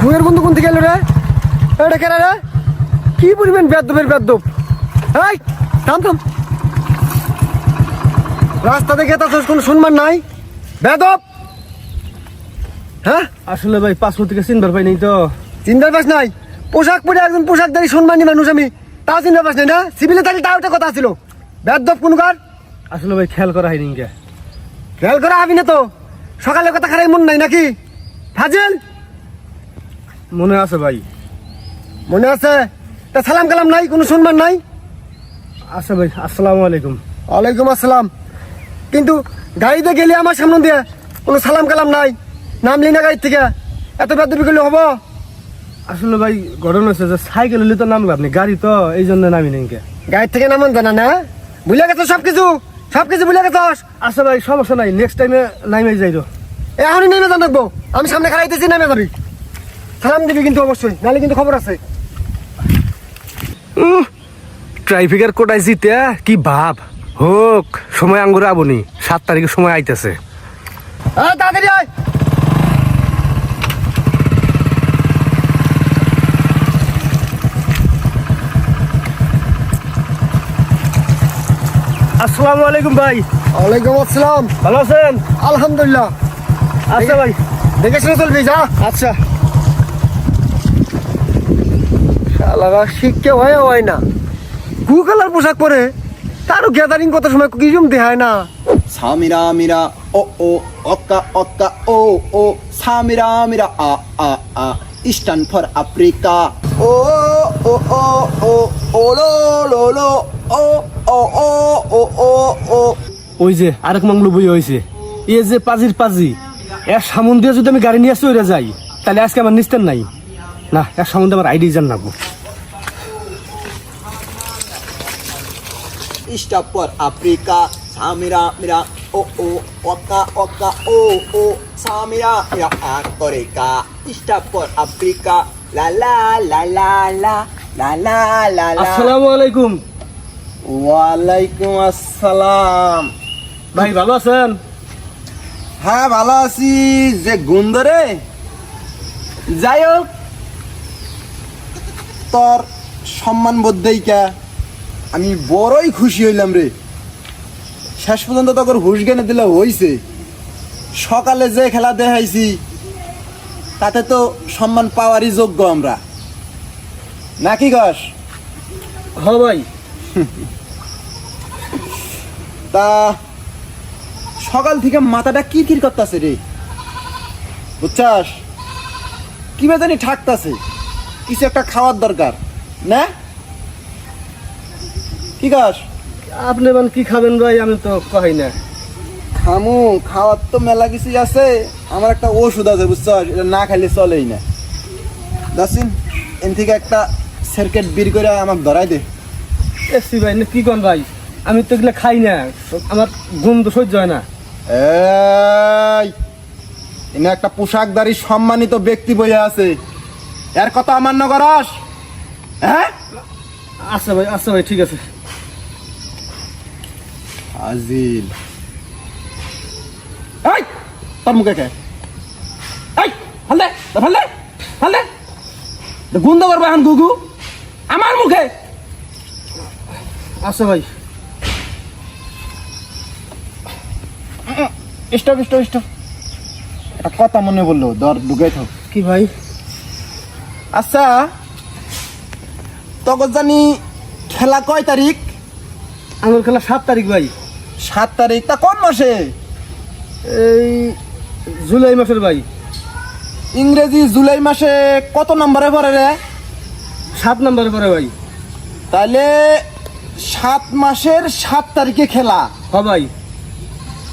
ভুঁয়ের বন্ধু কোন থেকে এলো রে? এটা কেনা রে? কি পরিমাণ বেদ্যপের বেদ্যপ! এই থাম থাম, রাস্তা দেখে তো কোনো সম্মান নাই, বেদব! হ্যাঁ আসলে ভাই পাসপোর্ট থেকে চিনবার পাই নাই তো। চিন্তার পাস নাই? পোশাক পরে একজন পোশাকধারী সম্মানী মানুষ আমি, তাও চিন্তার পাস নাই না? সিভিলে থাকলে তাও একটা কথা ছিল, বেদব কোন কার? আসলে ভাই খেয়াল করা হয়নি কে। খেয়াল করা হবি না তো, সকালে কথা খারাই মন নাই নাকি ফাজিল? মনে আছে ভাই। মনে আছে? তা সালাম কালাম নাই, কোনো সম্মান নাই? আচ্ছা ভাই, আসসালামু আলাইকুম। ওয়ালাইকুম আসসালাম। কিন্তু গাড়িতে গেলে আমার সামনে দিয়ে কোনো সালাম কালাম নাই, নামলি না গাড়ি থেকে, এত বেদবি করলে হবো? আসলে ভাই ঘটনা হচ্ছে যে সাইকেল হলে তো নামলো, আপনি গাড়ি তো এই জন্য নামি নেই কে। গাড়ি থেকে নামান জানা না? ভুলে গেছো সবকিছু, সবকিছু ভুলে গেছস? আচ্ছা ভাই সমস্যা নাই, নেক্সট টাইমে নামে যাইরো। এখনই নেমে জানাবো, আমি সামনে খাড়াইতেছি, নেমে যাবি। সালাম দিবি কিন্তু অবশ্যই, নাহলে কিন্তু খবর আছে। ট্রাফিকের কোটায় জিতে কি ভাব হোক, সময় আঙ্গুরে আবনি, 7 তারিখে সময় আইতেছে। তাড়াতাড়ি আয়। আসসালামু আলাইকুম ভাই। ওয়ালাইকুম আসসালাম। ভালো আছেন? আলহামদুলিল্লাহ। আচ্ছা ভাই, দেখে শুনে চলবি, যা। আচ্ছা। শালারা শিখতে হয় না, গু কালার পোশাক পরে তারও গ্যাদারিং কত সময় কিছু দেখায় না। সামিরা মিরা ও ও অক্কা অক্কা ও ও সামিরা মিরা আ আ আ ইস্টার্ন ফর আফ্রিকা ও ও ও ও ও লো লো লো ও ও ও ও ও ও ওই যে আরেক মাংলু বই হয়েছে, এ যে পাজির পাজি, এর সামন দিয়ে যদি আমি গাড়ি নিয়ে চলে যাই, তাহলে আজকে আমার নিস্তেন নাই না, এর সামন দিয়ে আমার আইডি জান নাবো। ইস্টার্ন ফর আফ্রিকা সামিরা মিরা ও ও অক্কা অক্কা ও ও সামিরা মিরা আফ্রিকা ইস্টার্ন ফর আফ্রিকা লা লা লা লা লা লা লা লা লা। আসসালামু আলাইকুম। ওয়ালাইকুম আসসালাম। ভাই ভালো আছেন? হ্যাঁ ভালো আছি। যে গুন্দরে যাই হোক, তোর সম্মান বোধইকা আমি বড়ই খুশি হইলাম রে। শেষ পর্যন্ত তোর হুশ জ্ঞানে দিলে হইছে। সকালে যে খেলা দেখাইছি তাতে তো সম্মান পাওয়ারই যোগ্য আমরা, নাকি কস? হ ভাই। তা সকাল থেকে মাথাটা কিরকির করতেছে রে, বুঝছাস? কি জানি ঠাকতাছে, কিছু একটা খাওয়ার দরকার না? কি কাস? আপনি মানে কি খাবেন ভাই? আমি তো কই না। খামু, খাওয়ার তো মেলা কিছু আছে। আমার একটা ওষুধ আছে, বুঝছস? এটা না খাইলে চলেই না। দাসিন এন থেকে একটা সার্কিট বের করে আমাকে ধরাই দে। এসি ভাই, কি কোন ভাই? আমি তো এগুলো খাই না, আমার ঘুম তো সহ্য হয় না। এই এনে একটা পোশাকধারী সম্মানিত ব্যক্তি বইয়া আছে, এর কথা অমান্য করাস? হ্যাঁ আচ্ছা ভাই, আচ্ছা ভাই, ঠিক আছে। আজিল এই তোর মুখে কে? এই ফালে ফালে ফালে গুন্দ করবে এখন গুগু আমার মুখে। আচ্ছা ভাই। স্টপ স্টপ স্টপ, একটা কথা মনে বললো, দর ঢুকে থাক। কি ভাই? আচ্ছা তখন জানি খেলা কয় তারিখ? আমার খেলা 7 তারিখ ভাই। 7 তারিখ? তা কোন মাসে? এই জুলাই মাসের ভাই। ইংরেজি জুলাই মাসে কত নম্বরে পড়ে রে? 7 নম্বরে পড়ে ভাই। তাহলে 7 মাসের 7 তারিখে খেলা। হ ভাই।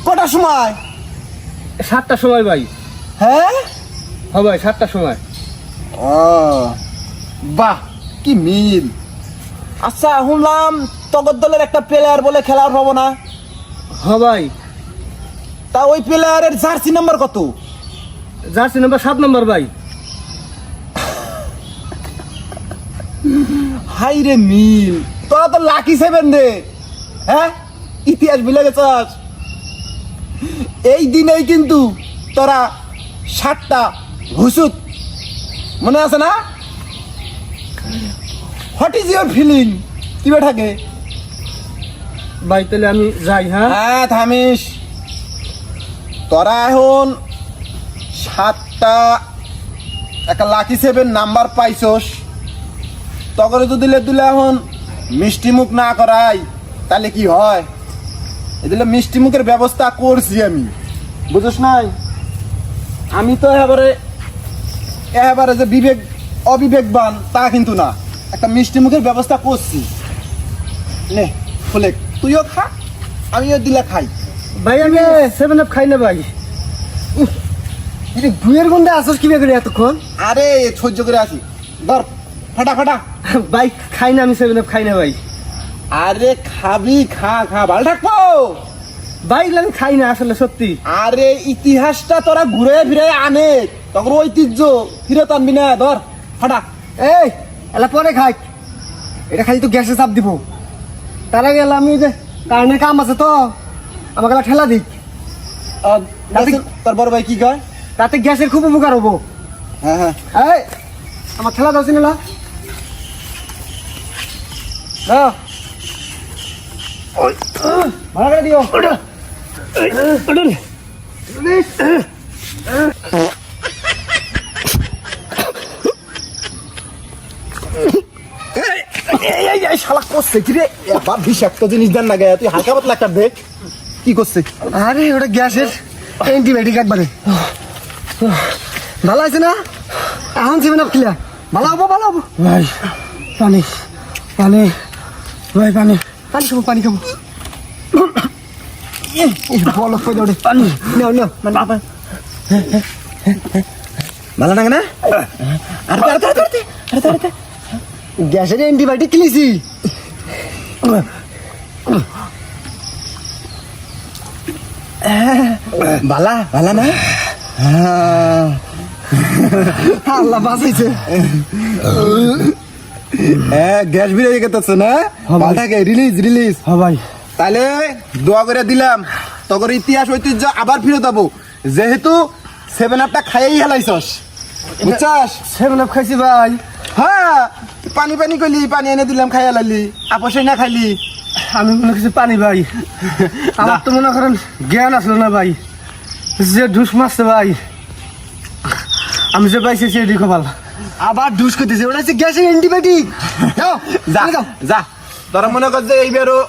কটার সময়? 7টার সময় ভাই। হ্যাঁ হ ভাই, 7টার সময়। ও বাহ, কি মিল। আচ্ছা শুনলাম তগর দলের একটা প্লেয়ার বলে খেলার হবো না? হ ভাই। তা ওই প্লেয়ারের জার্সি নাম্বার কত? জার্সি নাম্বার 7 নম্বর ভাই। হাই রে মিল, তোরা তো লাকি 7 রে। হ্যাঁ ইতিহাস ভুলে গেছস। এই দিনেই কিন্তু তোরা 7টা ঘুষুত মনে আছে না? What is your feeling? কি থাকে? ভাই তাহলে আমি যাই, হ্যাঁ? হ্যাঁ, থামিস। তোরা এখন 7টা একটা লাকি 7 নাম্বার পাইছস। তখন যদি দিলে এখন মিষ্টি মুখ না করাই তাহলে কি হয়? এদিকে মিষ্টি মুখের ব্যবস্থা করছি আমি, বুঝছ নাই? আমি তো এবারে যে অবিবেকবান তা কিন্তু না, একটা মিষ্টি মুখের ব্যবস্থা করছি। নে ফুলে তুইও খা, আমিও দিলে খাই। ভাই আমি 7 আপ খাই না ভাই। ভুয়ের গন্ধে আসস কি করে এতক্ষণ? আরে সহ্য করে আছি, ধর ফাটা ফাটা। ভাই খাই না, আমি 7 আপ খাই না ভাই। আরে খাবি, খা খা, ভালো থাকবো। ভাই আমি খাই না আসলে, সত্যি। আরে ইতিহাসটা তোরা ঘুরে ফিরে আনে, তখন ঐতিহ্য ফিরে আনবি না। ধর ফাটা। এই এলা পরে খাই, এটা খালি তো গ্যাসে চাপ দিব। তার আগে এলা আমি যে কারণে কাম আছে তো, আমাকে এলা ঠেলা দিক, তোর বড় ভাই কি কয়? তাতে গ্যাসের খুব উপকার হবো। হ্যাঁ হ্যাঁ, এই আমার ঠেলা দাও চিনেলা দাও, ভাড়া করে দিও। শালা করছে কি রে? এবার বিষাক্ত জিনিস দেন না গায়ে, তুই হালকা পাতলা একটা দে। কি করছে? আরে ওটা গ্যাসের অ্যান্টিবায়োটিক একবারে। ভালো আছে না? এখন সেভেন আপ খেলা ভালো হবো, ভালো হবো। ভাই পানি পানি, ভাই পানি। পানি খাবো, পানি খাবো। বলো কই দাও পানি নাও নাও। ভালো লাগে না? গ্যাসের অ্যান্টিবায়োটিক খেলেছি। ভালা ভালা না? আল্লাহ বাঁচাইছে। গ্যাস বেরিয়ে গেছে না? ভালটাকে রিলিজ রিলিজ। হ্যাঁ ভাই। তাহলে দোয়া করে দিলাম, তখন ইতিহাস ঐতিহ্য আবার ফিরে যাবো, যেহেতু 7 আপটা খাইয়েই হেলাইছস, বুঝছস? 7 আপ খাইছি ভাই। হ্যাঁ, পানি পানি কইলি, পানি এনে দিলাম, খাইয়া লাইলি, আপসে না খাইলি। আমি মনে করছি পানি ভাই, আমার তো মনে করেন জ্ঞান আসলো না ভাই। যে ঢুস মারছে ভাই, আমি যে পাইছি সেটি কপাল। আবার ডুস করতেছে, ওটা হচ্ছে গ্যাসের অ্যান্টিবায়োটিক। যাও যা যাও যা, তোরা মনে কর যে এইবারও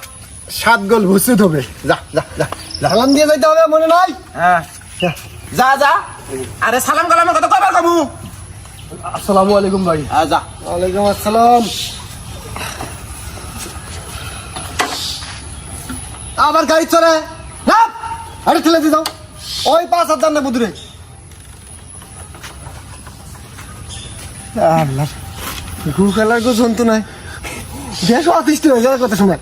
7 গোল ভুসুত হবে। যা যা যা যা। সালাম দিয়ে যাইতে হবে, মনে নাই? হ্যাঁ যা যা। আরে সালাম কালামের কথা কবার কমু? আসসালামু আলাইকুম ভাই। যা। ওয়ালাইকুম আসসালাম। আবার গাড়ি চলে না, আরে ঠেলে দিয়ে যাও। ওই 5,000 না বুধুরে। আল্লাহ, গু খেলার গো যন্ত্রণায় গ্যাস অতিষ্ঠ হয়ে যাওয়ার কথা শোনা।